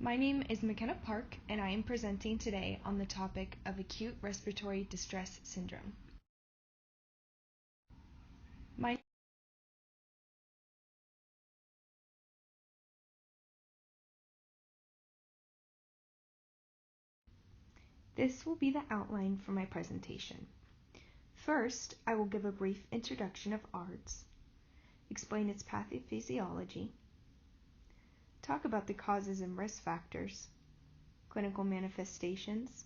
My name is Mackenna Park, and I am presenting today on the topic of acute respiratory distress syndrome. This will be the outline for my presentation. First, I will give a brief introduction of ARDS, explain its pathophysiology, talk about the causes and risk factors, clinical manifestations,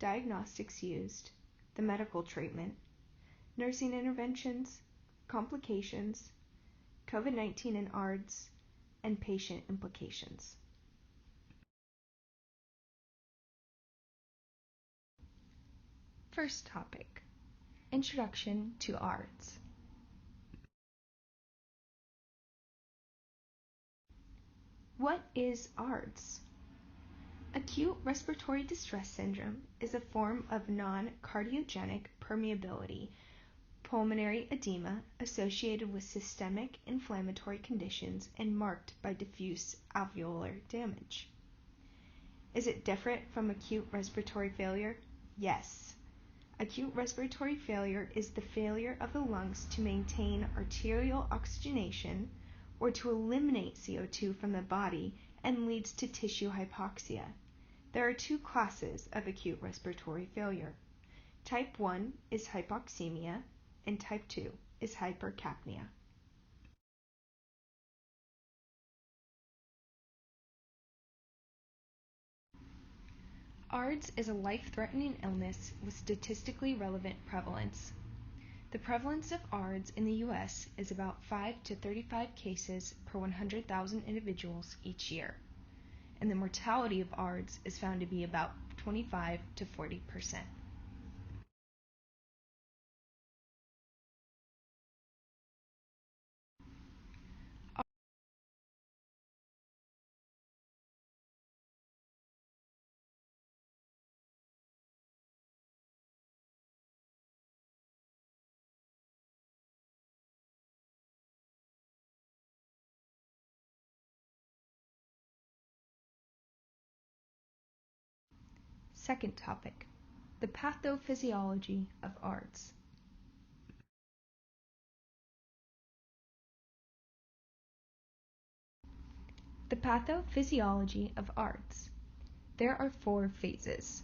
diagnostics used, the medical treatment, nursing interventions, complications, COVID-19 and ARDS, and patient implications. First topic, Introduction to ARDS. What is ARDS? Acute respiratory distress syndrome is a form of non-cardiogenic permeability pulmonary edema associated with systemic inflammatory conditions and marked by diffuse alveolar damage. Is it different from acute respiratory failure? Yes. Acute respiratory failure is the failure of the lungs to maintain arterial oxygenation or to eliminate CO2 from the body and leads to tissue hypoxia. There are two classes of acute respiratory failure. Type 1 is hypoxemia and type 2 is hypercapnia. ARDS is a life-threatening illness with statistically relevant prevalence. The prevalence of ARDS in the U.S. is about 5 to 35 cases per 100,000 individuals each year, and the mortality of ARDS is found to be about 25 to 40%. Second topic, the pathophysiology of ARDS. The pathophysiology of ARDS. There are 4 phases.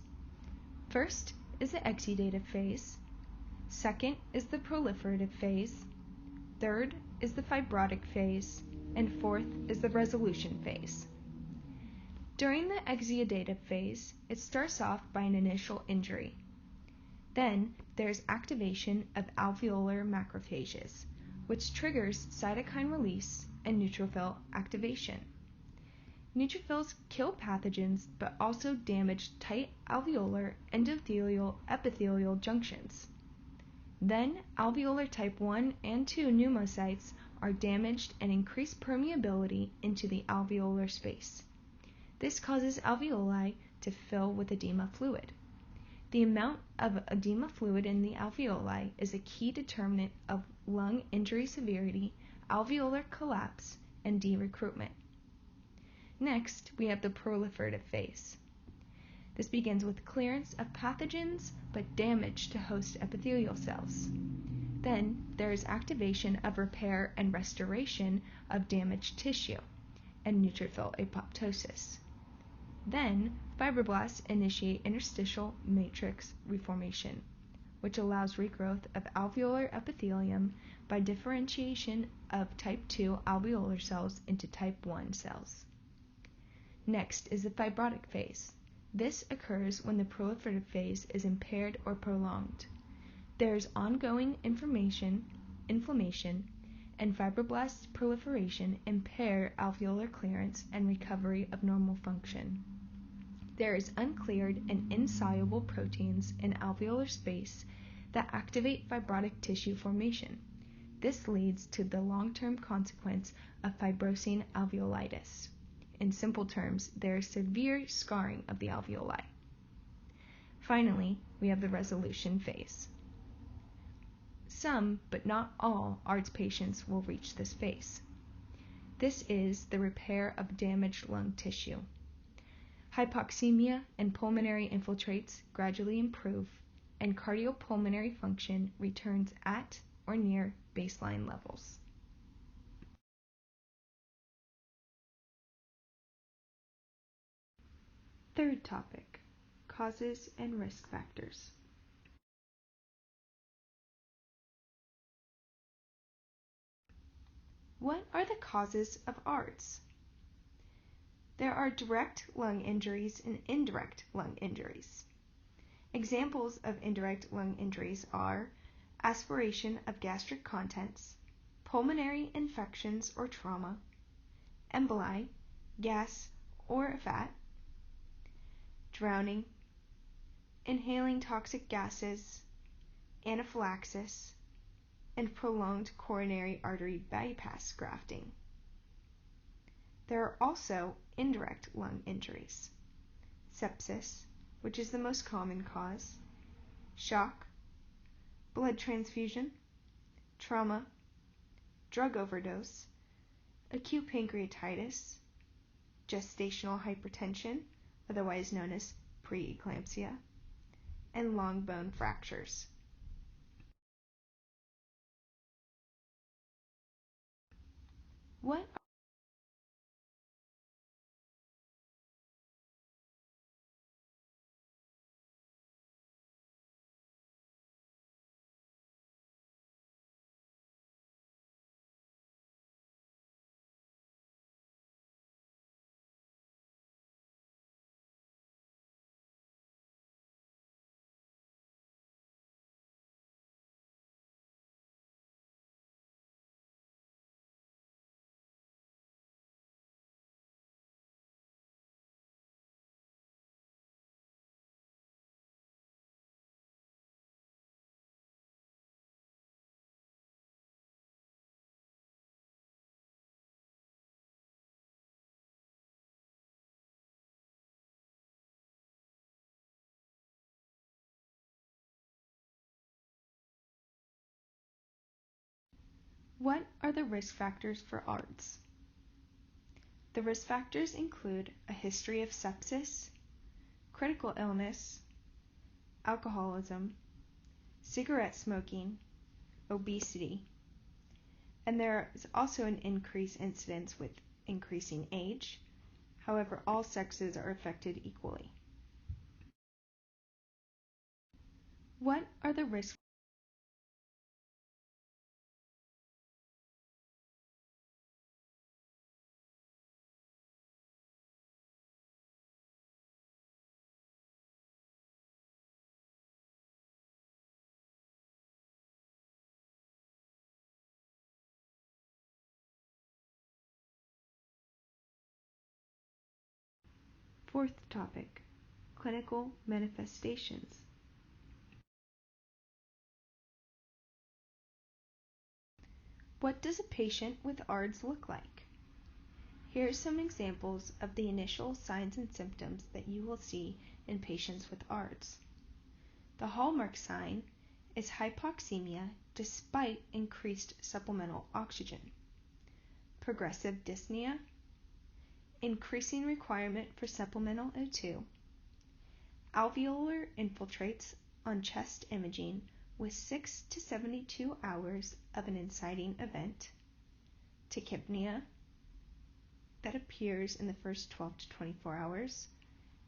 First is the exudative phase. Second is the proliferative phase. Third is the fibrotic phase. And fourth is the resolution phase. During the exudative phase, it starts off by an initial injury. Then there's activation of alveolar macrophages, which triggers cytokine release and neutrophil activation. Neutrophils kill pathogens but also damage tight alveolar endothelial epithelial junctions. Then alveolar type 1 and 2 pneumocytes are damaged and increase permeability into the alveolar space. This causes alveoli to fill with edema fluid. The amount of edema fluid in the alveoli is a key determinant of lung injury severity, alveolar collapse, and de-recruitment. Next, we have the proliferative phase. This begins with clearance of pathogens but damage to host epithelial cells. Then there is activation of repair and restoration of damaged tissue and neutrophil apoptosis. Then fibroblasts initiate interstitial matrix reformation, which allows regrowth of alveolar epithelium by differentiation of type 2 alveolar cells into type 1 cells. Next is the fibrotic phase. This occurs when the proliferative phase is impaired or prolonged. There is ongoing inflammation, and fibroblast proliferation impair alveolar clearance and recovery of normal function. There is uncleared and insoluble proteins in alveolar space that activate fibrotic tissue formation. This leads to the long-term consequence of fibrosing alveolitis. In simple terms, there is severe scarring of the alveoli. Finally, we have the resolution phase. Some, but not all, ARDS patients will reach this phase. This is the repair of damaged lung tissue. Hypoxemia and pulmonary infiltrates gradually improve, and cardiopulmonary function returns at or near baseline levels. Third topic, causes and risk factors. What are the causes of ARDS? There are direct lung injuries and indirect lung injuries. Examples of indirect lung injuries are aspiration of gastric contents, pulmonary infections or trauma, emboli, gas or fat, drowning, inhaling toxic gases, anaphylaxis, and prolonged coronary artery bypass grafting. There are also indirect lung injuries: sepsis, which is the most common cause, shock, blood transfusion, trauma, drug overdose, acute pancreatitis, gestational hypertension, otherwise known as preeclampsia, and long bone fractures. What are the risk factors for ARDS? The risk factors include a history of sepsis, critical illness, alcoholism, cigarette smoking, obesity, and there is also an increased incidence with increasing age. However, all sexes are affected equally. What are the risk? Fourth topic, clinical manifestations. What does a patient with ARDS look like? Here are some examples of the initial signs and symptoms that you will see in patients with ARDS. The hallmark sign is hypoxemia despite increased supplemental oxygen, progressive dyspnea, increasing requirement for supplemental O2, alveolar infiltrates on chest imaging with 6 to 72 hours of an inciting event, tachypnea that appears in the first 12 to 24 hours,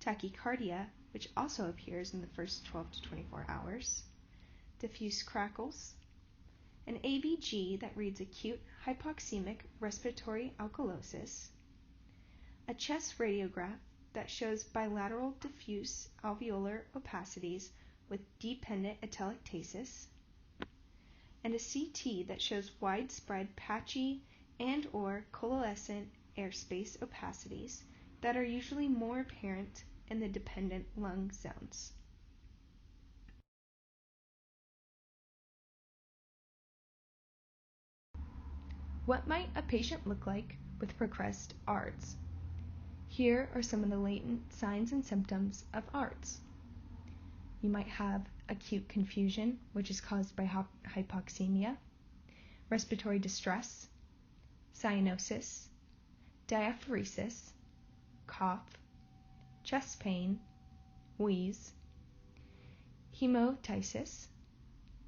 tachycardia, which also appears in the first 12 to 24 hours, diffuse crackles, an ABG that reads acute hypoxemic respiratory alkalosis, a chest radiograph that shows bilateral diffuse alveolar opacities with dependent atelectasis, and a CT that shows widespread patchy and or coalescent airspace opacities that are usually more apparent in the dependent lung zones. What might a patient look like with progressed ARDS? Here are some of the latent signs and symptoms of ARDS. You might have acute confusion, which is caused by hypoxemia, respiratory distress, cyanosis, diaphoresis, cough, chest pain, wheeze, hemoptysis,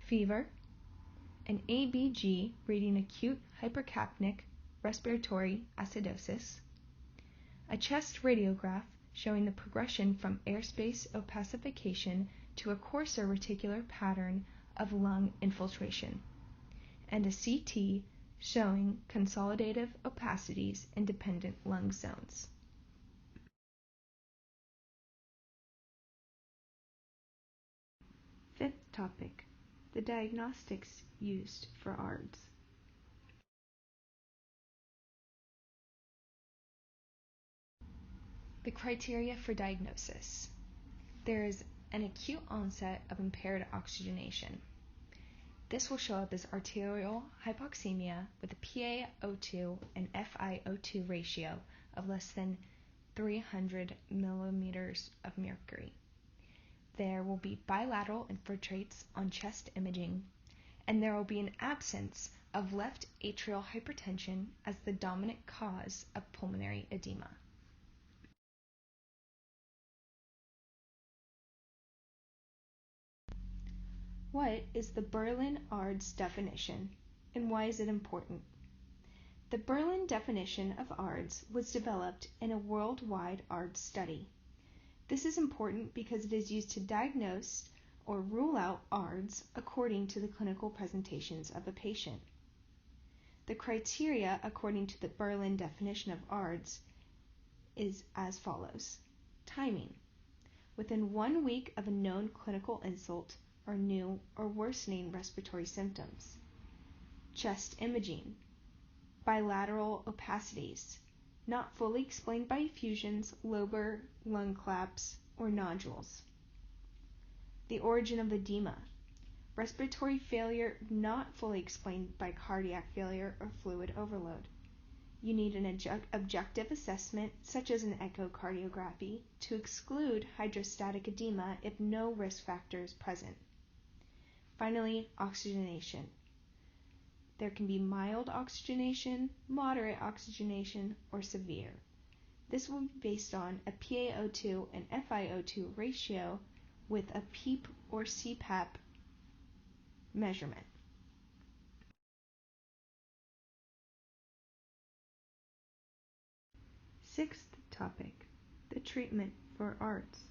fever, an ABG reading acute hypercapnic respiratory acidosis, a chest radiograph showing the progression from airspace opacification to a coarser reticular pattern of lung infiltration, and a CT showing consolidative opacities in dependent lung zones. Fifth topic, the diagnostics used for ARDS. The criteria for diagnosis. There is an acute onset of impaired oxygenation. This will show up as arterial hypoxemia with a PaO2 and FiO2 ratio of less than 300 millimeters of mercury. There will be bilateral infiltrates on chest imaging, and there will be an absence of left atrial hypertension as the dominant cause of pulmonary edema. What is the Berlin ARDS definition, and why is it important? The Berlin definition of ARDS was developed in a worldwide ARDS study. This is important because it is used to diagnose or rule out ARDS according to the clinical presentations of a patient. The criteria according to the Berlin definition of ARDS is as follows. Timing. Within 1 week of a known clinical insult or new or worsening respiratory symptoms. Chest imaging. Bilateral opacities, not fully explained by effusions, lobar, lung collapse, or nodules. The origin of edema. Respiratory failure not fully explained by cardiac failure or fluid overload. You need an objective assessment, such as an echocardiography, to exclude hydrostatic edema if no risk factor is present. Finally, oxygenation. There can be mild oxygenation, moderate oxygenation, or severe. This will be based on a PaO2 and FiO2 ratio with a PEEP or CPAP measurement. Sixth topic, the treatment for ARDS.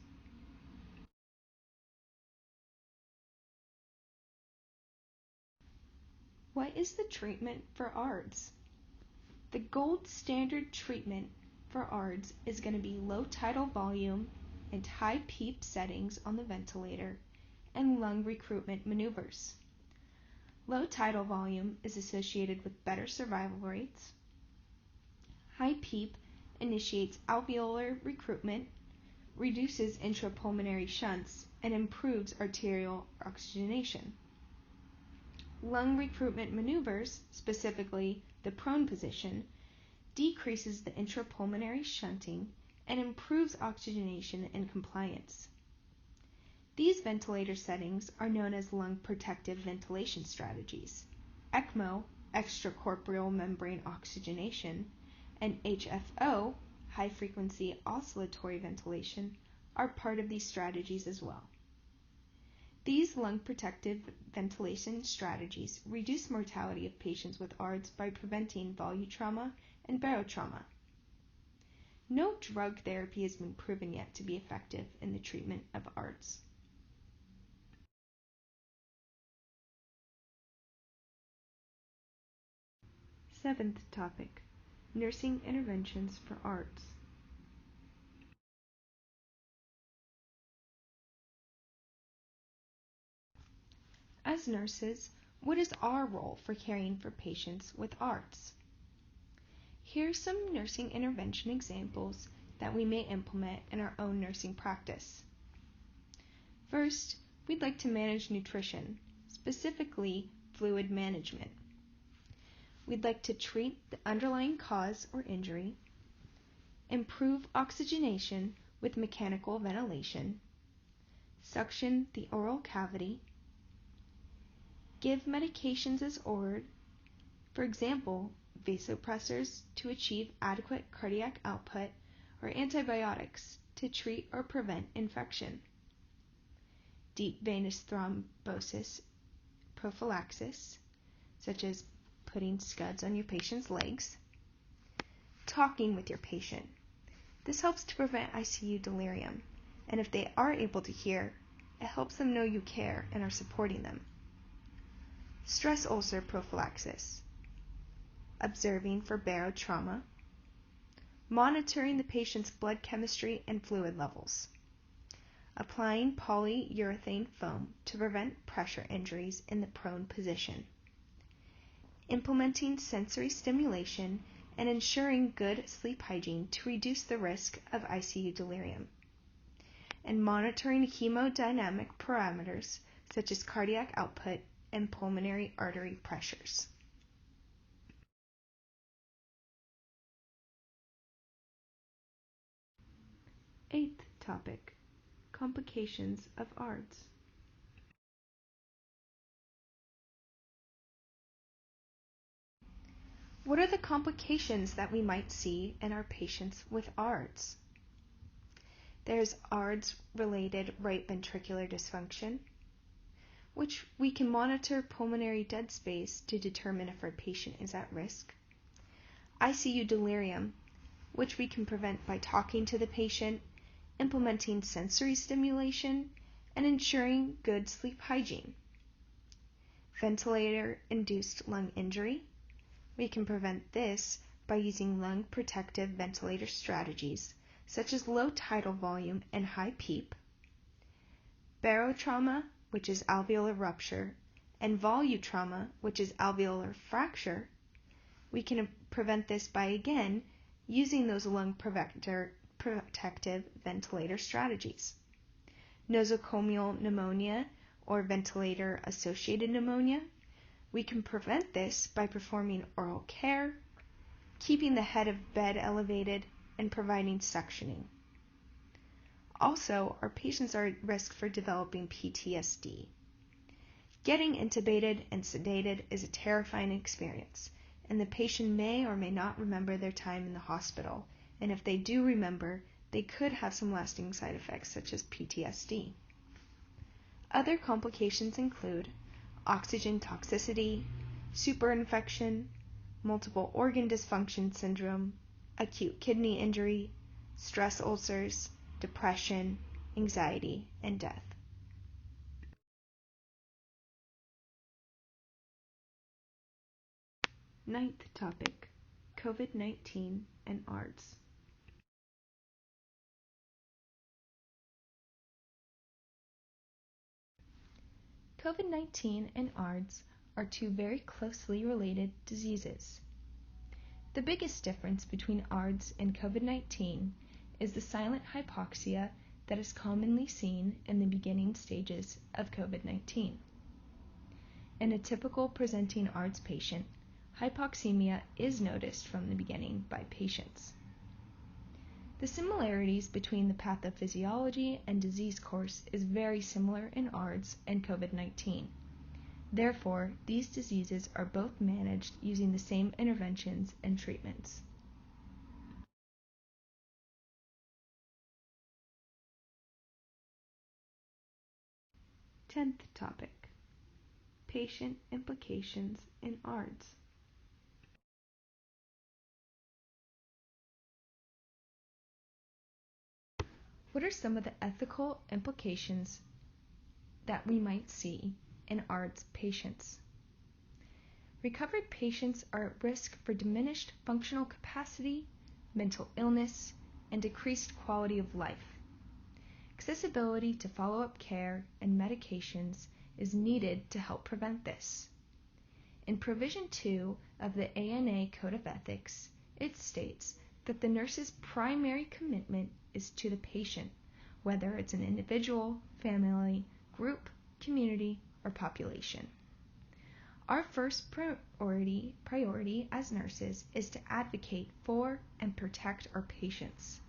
What is the treatment for ARDS? The gold standard treatment for ARDS is going to be low tidal volume and high PEEP settings on the ventilator and lung recruitment maneuvers. Low tidal volume is associated with better survival rates. High PEEP initiates alveolar recruitment, reduces intrapulmonary shunts, and improves arterial oxygenation. Lung recruitment maneuvers, specifically the prone position, decreases the intrapulmonary shunting and improves oxygenation and compliance. These ventilator settings are known as lung protective ventilation strategies. ECMO, extracorporeal membrane oxygenation, and HFO, high-frequency oscillatory ventilation, are part of these strategies as well. These lung protective ventilation strategies reduce mortality of patients with ARDS by preventing volutrauma and barotrauma. No drug therapy has been proven yet to be effective in the treatment of ARDS. Seventh topic, nursing interventions for ARDS. As nurses, what is our role for caring for patients with ARDS? Here are some nursing intervention examples that we may implement in our own nursing practice. First, we'd like to manage nutrition, specifically fluid management. We'd like to treat the underlying cause or injury, improve oxygenation with mechanical ventilation, suction the oral cavity, give medications as ordered, for example, vasopressors to achieve adequate cardiac output or antibiotics to treat or prevent infection. Deep venous thrombosis prophylaxis, such as putting scuds on your patient's legs. Talking with your patient. This helps to prevent ICU delirium, and if they are able to hear, it helps them know you care and are supporting them. Stress ulcer prophylaxis. Observing for barotrauma. Monitoring the patient's blood chemistry and fluid levels. Applying polyurethane foam to prevent pressure injuries in the prone position. Implementing sensory stimulation and ensuring good sleep hygiene to reduce the risk of ICU delirium. And monitoring hemodynamic parameters such as cardiac output and pulmonary artery pressures. Eighth topic, complications of ARDS. What are the complications that we might see in our patients with ARDS? There's ARDS-related right ventricular dysfunction, which we can monitor pulmonary dead space to determine if our patient is at risk. ICU delirium, which we can prevent by talking to the patient, implementing sensory stimulation, and ensuring good sleep hygiene. Ventilator-induced lung injury. We can prevent this by using lung protective ventilator strategies, such as low tidal volume and high PEEP. Barotrauma, which is alveolar rupture, and volutrauma, which is alveolar fracture. We can prevent this by, again, using those lung protective ventilator strategies. Nosocomial pneumonia or ventilator-associated pneumonia. We can prevent this by performing oral care, keeping the head of bed elevated, and providing suctioning. Also, our patients are at risk for developing PTSD. Getting intubated and sedated is a terrifying experience, and the patient may or may not remember their time in the hospital, and if they do remember, they could have some lasting side effects such as PTSD. Other complications include oxygen toxicity, superinfection, multiple organ dysfunction syndrome, acute kidney injury, stress ulcers, depression, anxiety, and death. Ninth topic, COVID-19 and ARDS. COVID-19 and ARDS are two very closely related diseases. The biggest difference between ARDS and COVID-19 is the silent hypoxia that is commonly seen in the beginning stages of COVID-19. In a typical presenting ARDS patient, hypoxemia is noticed from the beginning by patients. The similarities between the pathophysiology and disease course is very similar in ARDS and COVID-19. Therefore, these diseases are both managed using the same interventions and treatments. Tenth topic, patient implications in ARDS. What are some of the ethical implications that we might see in ARDS patients? Recovered patients are at risk for diminished functional capacity, mental illness, and decreased quality of life. Accessibility to follow-up care and medications is needed to help prevent this. In Provision 2 of the ANA Code of Ethics, it states that the nurse's primary commitment is to the patient, whether it's an individual, family, group, community, or population. Our first priority as nurses is to advocate for and protect our patients.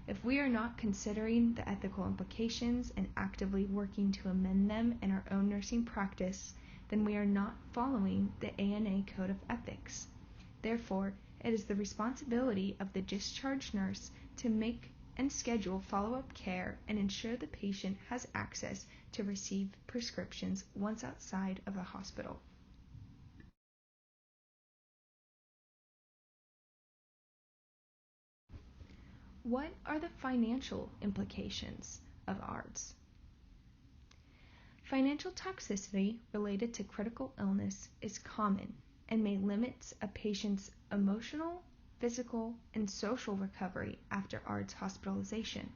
If we are not considering the ethical implications and actively working to amend them in our own nursing practice, then we are not following the ANA Code of Ethics. Therefore, It is the responsibility of the discharge nurse to make and schedule follow-up care and ensure the patient has access to receive prescriptions once outside of the hospital. What are the financial implications of ARDS? Financial toxicity related to critical illness is common and may limit a patient's emotional, physical, and social recovery after ARDS hospitalization.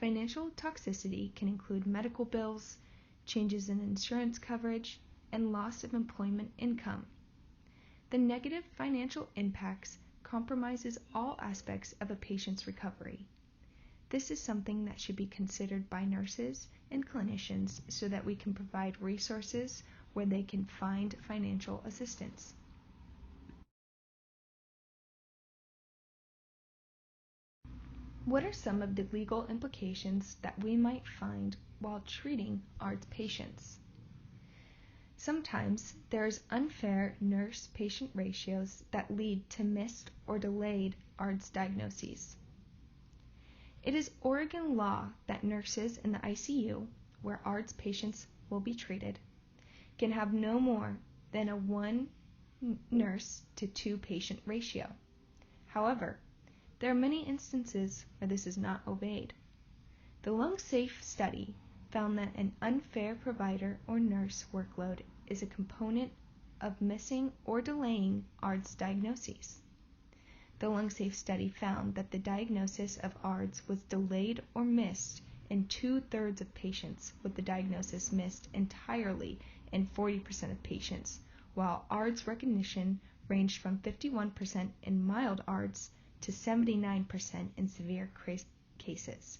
Financial toxicity can include medical bills, changes in insurance coverage, and loss of employment income. The negative financial impacts compromises all aspects of a patient's recovery. This is something that should be considered by nurses and clinicians so that we can provide resources where they can find financial assistance. What are some of the legal implications that we might find while treating ARDS patients? Sometimes there is unfair nurse-patient ratios that lead to missed or delayed ARDS diagnoses. It is Oregon law that nurses in the ICU, where ARDS patients will be treated, can have no more than a 1 nurse to 2 patient ratio. However, there are many instances where this is not obeyed. The LungSafe study found that an unfair provider or nurse workload is a component of missing or delaying ARDS diagnoses. The LungSafe study found that the diagnosis of ARDS was delayed or missed in 2/3 of patients, with the diagnosis missed entirely in 40% of patients, while ARDS recognition ranged from 51% in mild ARDS to 79% in severe cases.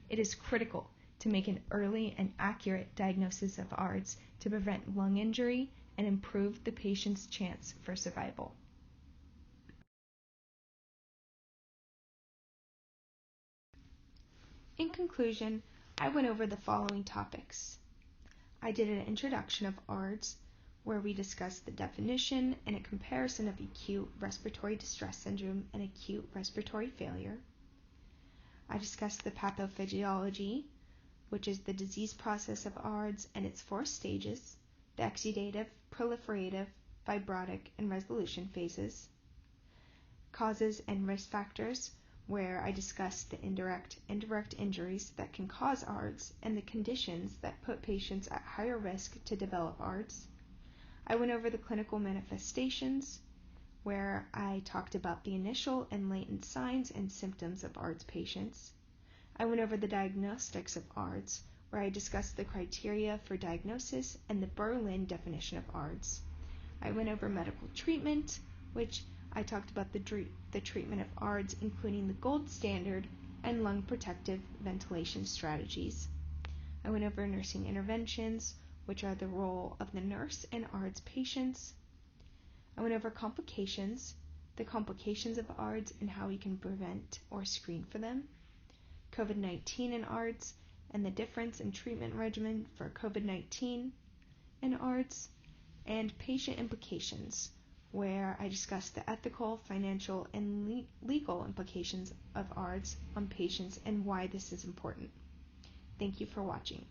It is critical to make an early and accurate diagnosis of ARDS to prevent lung injury and improve the patient's chance for survival. In conclusion, I went over the following topics. I did an introduction of ARDS, where we discussed the definition and a comparison of acute respiratory distress syndrome and acute respiratory failure. I discussed the pathophysiology, which is the disease process of ARDS and its 4 stages, the exudative, proliferative, fibrotic, and resolution phases. Causes and risk factors, where I discussed the indirect injuries that can cause ARDS and the conditions that put patients at higher risk to develop ARDS. I went over the clinical manifestations, where I talked about the initial and latent signs and symptoms of ARDS patients. I went over the diagnostics of ARDS, where I discussed the criteria for diagnosis and the Berlin definition of ARDS. I went over medical treatment, which I talked about the treatment of ARDS, including the gold standard and lung protective ventilation strategies. I went over nursing interventions, which are the role of the nurse in ARDS patients. I went over complications, the complications of ARDS and how we can prevent or screen for them. COVID-19 and ARDS and the difference in treatment regimen for COVID-19 and ARDS, and patient implications, where I discussed the ethical, financial, and legal implications of ARDS on patients and why this is important. Thank you for watching.